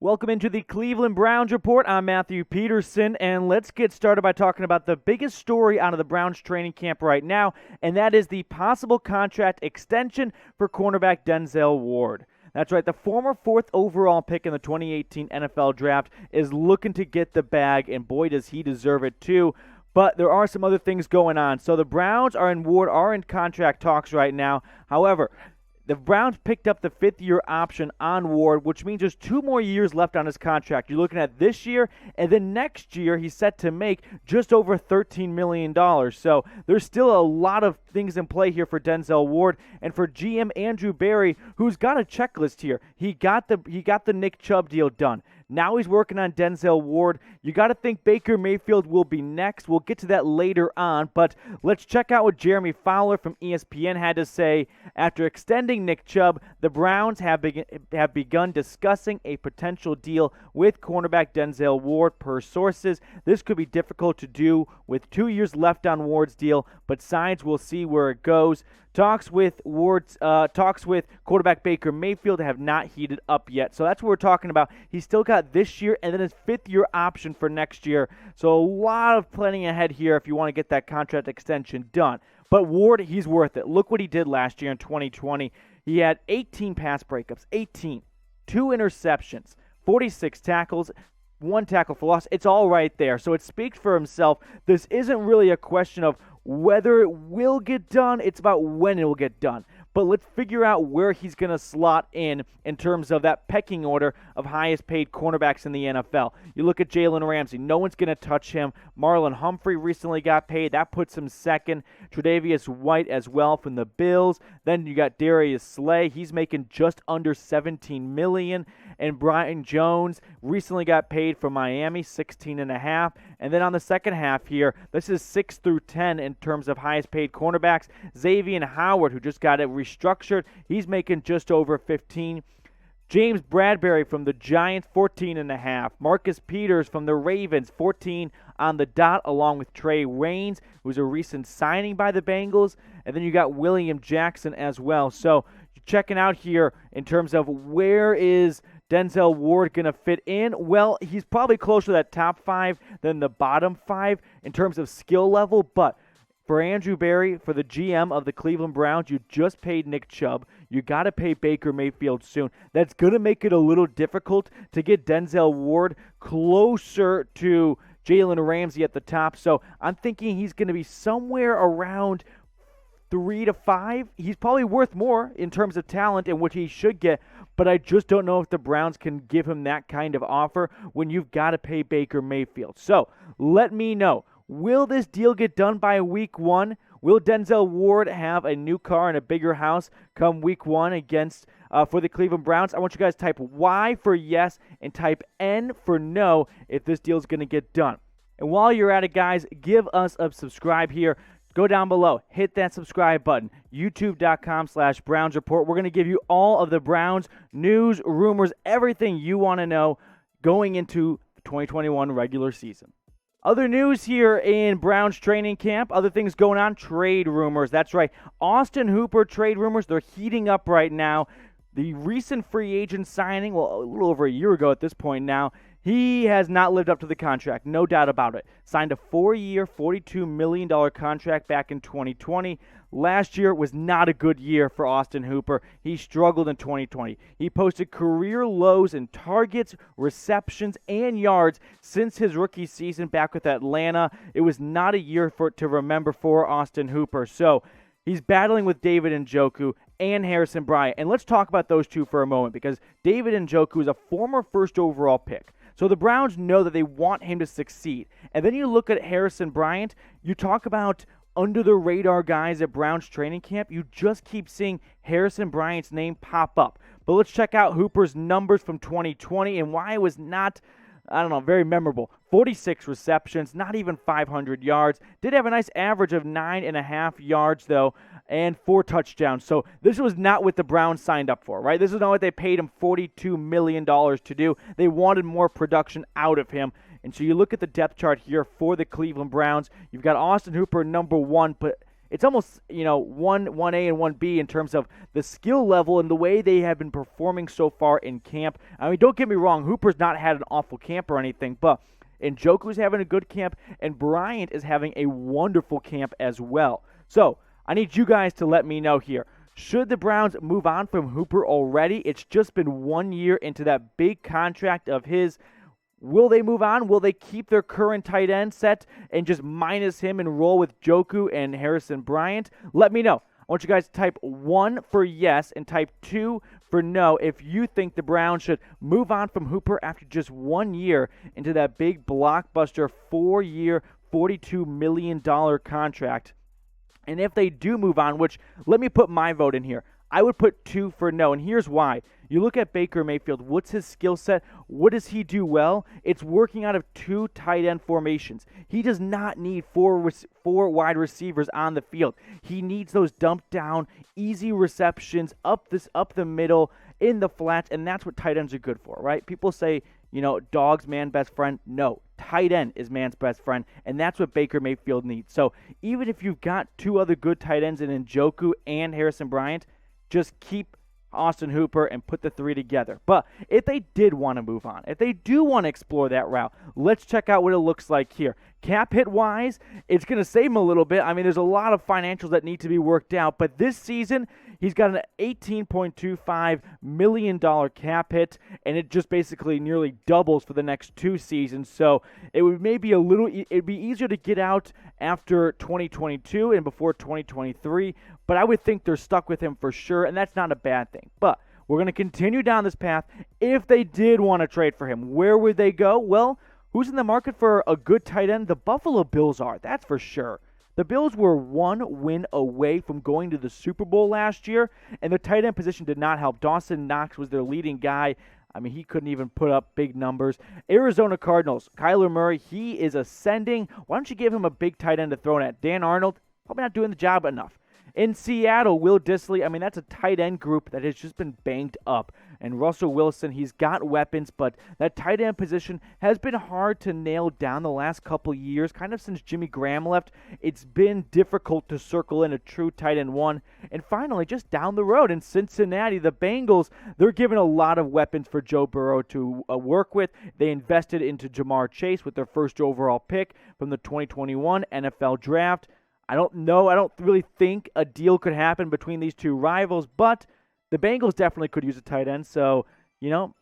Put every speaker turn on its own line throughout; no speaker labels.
Welcome into the Cleveland Browns Report. I'm Matthew Peterson, and let's get started by talking about the biggest story out of the Browns training camp right now, and that is the possible contract extension for cornerback Denzel Ward. That's right, the former 4th overall pick in the 2018 NFL Draft is looking to get the bag, and boy, does he deserve it too. But there are some other things going on. So the Browns and Ward are in contract talks right now. However, the Browns picked up the 5th-year option on Ward, which means there's 2 more years left on his contract. You're looking at this year, and then next year he's set to make just over $13 million. So there's still a lot of things in play here for Denzel Ward and for GM Andrew Berry, who's got a checklist here. He got the Nick Chubb deal done. Now he's working on Denzel Ward. You got to think Baker Mayfield will be next. We'll get to that later on, but let's check out what Jeremy Fowler from ESPN had to say. After extending Nick Chubb, the Browns have begun discussing a potential deal with cornerback Denzel Ward. Per sources, this could be difficult to do with 2 years left on Ward's deal, but sides will see where it goes. Talks with quarterback Baker Mayfield have not heated up yet. So that's what we're talking about. He's still got this year and then his 5th-year option for next year. So a lot of planning ahead here if you want to get that contract extension done. But Ward, he's worth it. Look what he did last year in 2020. He had 18 pass breakups, 2 interceptions, 46 tackles, 1 tackle for loss. It's all right there. So it speaks for himself. This isn't really a question of whether it will get done, it's about when it will get done. But let's figure out where he's going to slot in terms of that pecking order of highest paid cornerbacks in the NFL. You look at Jalen Ramsey. No one's going to touch him. Marlon Humphrey recently got paid. That puts him second. Tre'Davious White as well from the Bills. Then you got Darius Slay. He's making just under $17 million. And Brian Jones recently got paid for Miami, $16.5. And then on the second half here, this is 6 through 10 in terms of highest paid cornerbacks. Xavier Howard, who just got it restructured, he's making just over 15. James Bradbury from the Giants, 14.5. Marcus Peters from the Ravens, 14 on the dot, along with Trey Waynes, who's a recent signing by the Bengals. And then you got William Jackson as well. So checking out here in terms of where is Denzel Ward going to fit in? Well, he's probably closer to that top 5 than the bottom 5 in terms of skill level. But for Andrew Berry, for the GM of the Cleveland Browns, you just paid Nick Chubb. You got to pay Baker Mayfield soon. That's going to make it a little difficult to get Denzel Ward closer to Jalen Ramsey at the top. So I'm thinking he's going to be somewhere around 3 to 5. He's probably worth more in terms of talent and what he should get, but I just don't know if the Browns can give him that kind of offer when you've got to pay Baker Mayfield. So let me know. Will this deal get done by week 1? Will Denzel Ward have a new car and a bigger house come week 1 for the Cleveland Browns? I want you guys to type Y for yes and type N for no if this deal is going to get done. And while you're at it, guys, give us a subscribe here. Go down below, hit that subscribe button, youtube.com/Browns Report. We're going to give you all of the Browns news, rumors, everything you want to know going into the 2021 regular season. Other news here in Browns training camp, other things going on, trade rumors. That's right, Austin Hooper trade rumors, they're heating up right now. The recent free agent signing, well, a little over a year ago at this point now, he has not lived up to the contract, no doubt about it. Signed a 4-year, $42 million contract back in 2020. Last year was not a good year for Austin Hooper. He struggled in 2020. He posted career lows in targets, receptions, and yards since his rookie season back with Atlanta. It was not a year to remember for Austin Hooper. So he's battling with David Njoku and Harrison Bryant. And let's talk about those two for a moment because David Njoku is a former first overall pick. So the Browns know that they want him to succeed. And then you look at Harrison Bryant, you talk about under-the-radar guys at Browns training camp, you just keep seeing Harrison Bryant's name pop up. But let's check out Hooper's numbers from 2020 and why it was not, very memorable. 46 receptions, not even 500 yards. Did have a nice average of 9.5 yards, though, and 4 touchdowns. So this was not what the Browns signed up for, right? This is not what they paid him $42 million to do. They wanted more production out of him. And so you look at the depth chart here for the Cleveland Browns. You've got Austin Hooper, number 1, but it's almost, 1A and 1B in terms of the skill level and the way they have been performing so far in camp. I mean, don't get me wrong, Hooper's not had an awful camp or anything, but Njoku's having a good camp, and Bryant is having a wonderful camp as well. So I need you guys to let me know here. Should the Browns move on from Hooper already? It's just been 1 year into that big contract of his. Will they move on? Will they keep their current tight end set and just minus him and roll with Njoku and Harrison Bryant? Let me know. I want you guys to type 1 for yes and type 2 for no if you think the Browns should move on from Hooper after just 1 year into that big blockbuster 4-year, $42 million contract. And if they do move on, which let me put my vote in here, I would put 2 for no, and here's why. You look at Baker Mayfield, what's his skill set? What does he do well? It's working out of 2 tight end formations. He does not need four wide receivers on the field. He needs those dumped down, easy receptions, up the middle, in the flats, and that's what tight ends are good for, right? People say, dog's man best friend. No, tight end is man's best friend, and that's what Baker Mayfield needs. So even if you've got 2 other good tight ends in Njoku and Harrison Bryant, just keep Austin Hooper and put the 3 together. But if they did want to move on, if they do want to explore that route, let's check out what it looks like here. Cap hit wise, it's going to save him a little bit. I mean, there's a lot of financials that need to be worked out, but this season he's got an $18.25 million cap hit, and it just basically nearly doubles for the next 2 seasons. So it would it'd be easier to get out after 2022 and before 2023, but I would think they're stuck with him for sure, and that's not a bad thing. But we're going to continue down this path. If they did want to trade for him, where would they go? Well, who's in the market for a good tight end? The Buffalo Bills are, that's for sure. The Bills were 1 win away from going to the Super Bowl last year, and the tight end position did not help. Dawson Knox was their leading guy. I mean, he couldn't even put up big numbers. Arizona Cardinals, Kyler Murray, he is ascending. Why don't you give him a big tight end to throw at? Dan Arnold, probably not doing the job enough. In Seattle, Will Dissly, I mean, that's a tight end group that has just been banged up. And Russell Wilson, he's got weapons, but that tight end position has been hard to nail down the last couple years. Kind of since Jimmy Graham left, it's been difficult to circle in a true tight end 1. And finally, just down the road in Cincinnati, the Bengals, they're given a lot of weapons for Joe Burrow to work with. They invested into Jamar Chase with their first overall pick from the 2021 NFL Draft. I don't really think a deal could happen between these 2 rivals, but the Bengals definitely could use a tight end, so,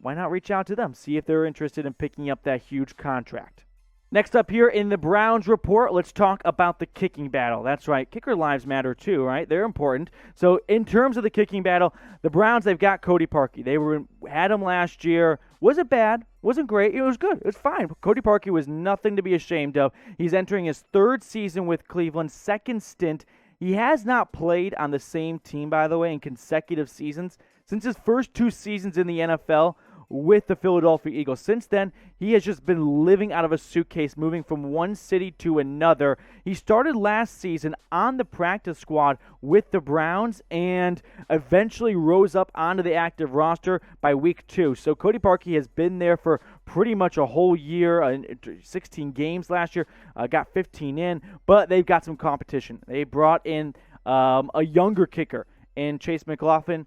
why not reach out to them, see if they're interested in picking up that huge contract. Next up here in the Browns report, let's talk about the kicking battle. That's right, kicker lives matter too, right? They're important. So in terms of the kicking battle, the Browns, they've got Cody Parkey. They had him last year. Was it bad? Wasn't great. It was good. It was fine. Cody Parkey was nothing to be ashamed of. He's entering his 3rd season with Cleveland, 2nd stint. He has not played on the same team, by the way, in consecutive seasons since his first 2 seasons in the NFL with the Philadelphia Eagles. Since then, he has just been living out of a suitcase, moving from one city to another. He started last season on the practice squad with the Browns and eventually rose up onto the active roster by week 2. So Cody Parkey has been there for pretty much a whole year, 16 games last year, got 15 in, but they've got some competition. They brought in a younger kicker in Chase McLaughlin.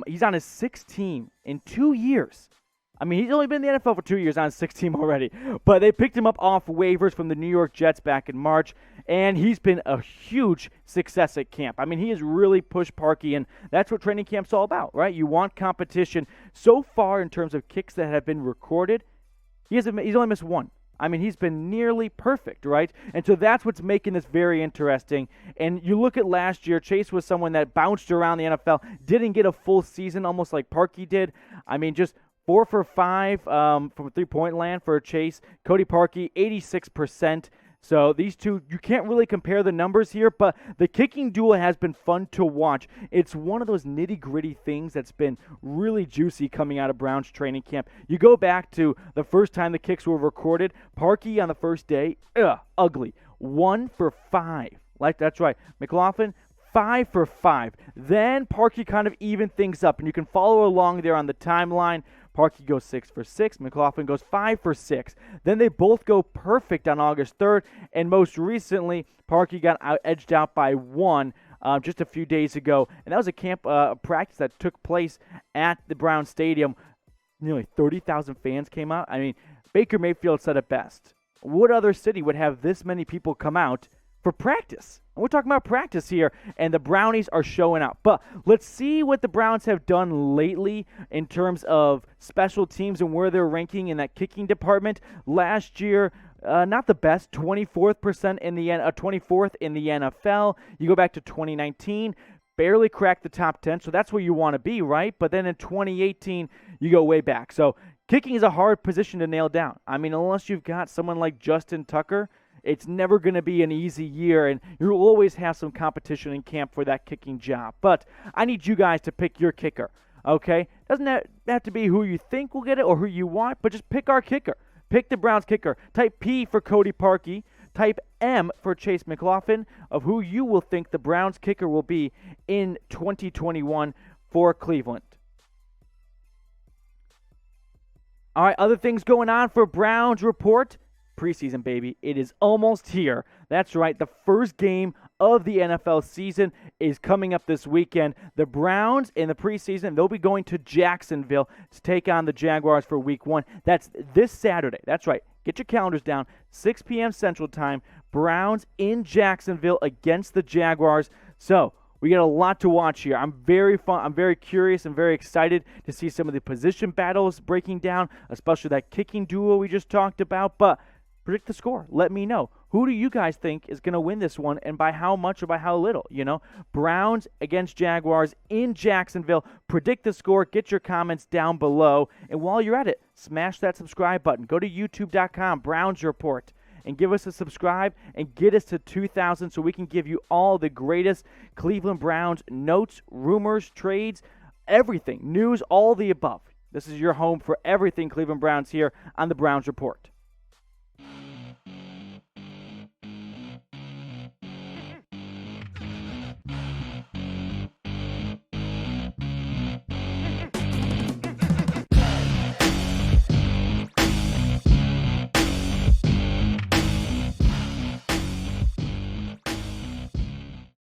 He's on his 6th team in 2 years. I mean, he's only been in the NFL for 2 years on his 6th team already. But they picked him up off waivers from the New York Jets back in March, and he's been a huge success at camp. I mean, he has really pushed Parkey, and that's what training camp's all about, right? You want competition. So far, in terms of kicks that have been recorded, he's only missed 1. I mean, he's been nearly perfect, right? And so that's what's making this very interesting. And you look at last year, Chase was someone that bounced around the NFL, didn't get a full season, almost like Parkey did. I mean, just 4 for 5 from 3-point land for Chase. Cody Parkey, 86%. So these two, you can't really compare the numbers here, but the kicking duel has been fun to watch. It's one of those nitty-gritty things that's been really juicy coming out of Browns training camp. You go back to the first time the kicks were recorded, Parkey on the first day, ugly. 1 for 5. That's right. McLaughlin, 5 for 5. Then Parkey kind of evened things up, and you can follow along there on the timeline. Parkey goes 6 for 6. McLaughlin goes 5 for 6. Then they both go perfect on August 3rd. And most recently, Parkey got edged out by 1 just a few days ago. And that was a camp practice that took place at the Brown Stadium. Nearly 30,000 fans came out. I mean, Baker Mayfield said it best. What other city would have this many people come out for practice? And we're talking about practice here, and the Brownies are showing out. But let's see what the Browns have done lately in terms of special teams and where they're ranking in that kicking department. Last year, not the best, 24th in the 24th in the NFL. You go back to 2019, barely cracked the top 10, so that's where you want to be, right? But then in 2018, you go way back. So kicking is a hard position to nail down. I mean, unless you've got someone like Justin Tucker, it's never going to be an easy year, and you'll always have some competition in camp for that kicking job. But I need you guys to pick your kicker, okay? Doesn't have to be who you think will get it or who you want, but just pick our kicker. Pick the Browns kicker. Type P for Cody Parkey. Type M for Chase McLaughlin of who you will think the Browns kicker will be in 2021 for Cleveland. All right, other things going on for Browns Report. Preseason, baby. It is almost here. That's right. The first game of the NFL season is coming up this weekend. The Browns in the preseason, they'll be going to Jacksonville to take on the Jaguars for week 1. That's this Saturday. That's right. Get your calendars down. 6 p.m. Central Time. Browns in Jacksonville against the Jaguars. So we got a lot to watch here. I'm very curious and very excited to see some of the position battles breaking down, especially that kicking duo we just talked about. But predict the score. Let me know. Who do you guys think is going to win this one, and by how much or by how little? You know, Browns against Jaguars in Jacksonville. Predict the score. Get your comments down below. And while you're at it, smash that subscribe button. Go to youtube.com, Browns Report, and give us a subscribe and get us to 2,000 so we can give you all the greatest Cleveland Browns notes, rumors, trades, everything, news, all the above. This is your home for everything Cleveland Browns here on the Browns Report.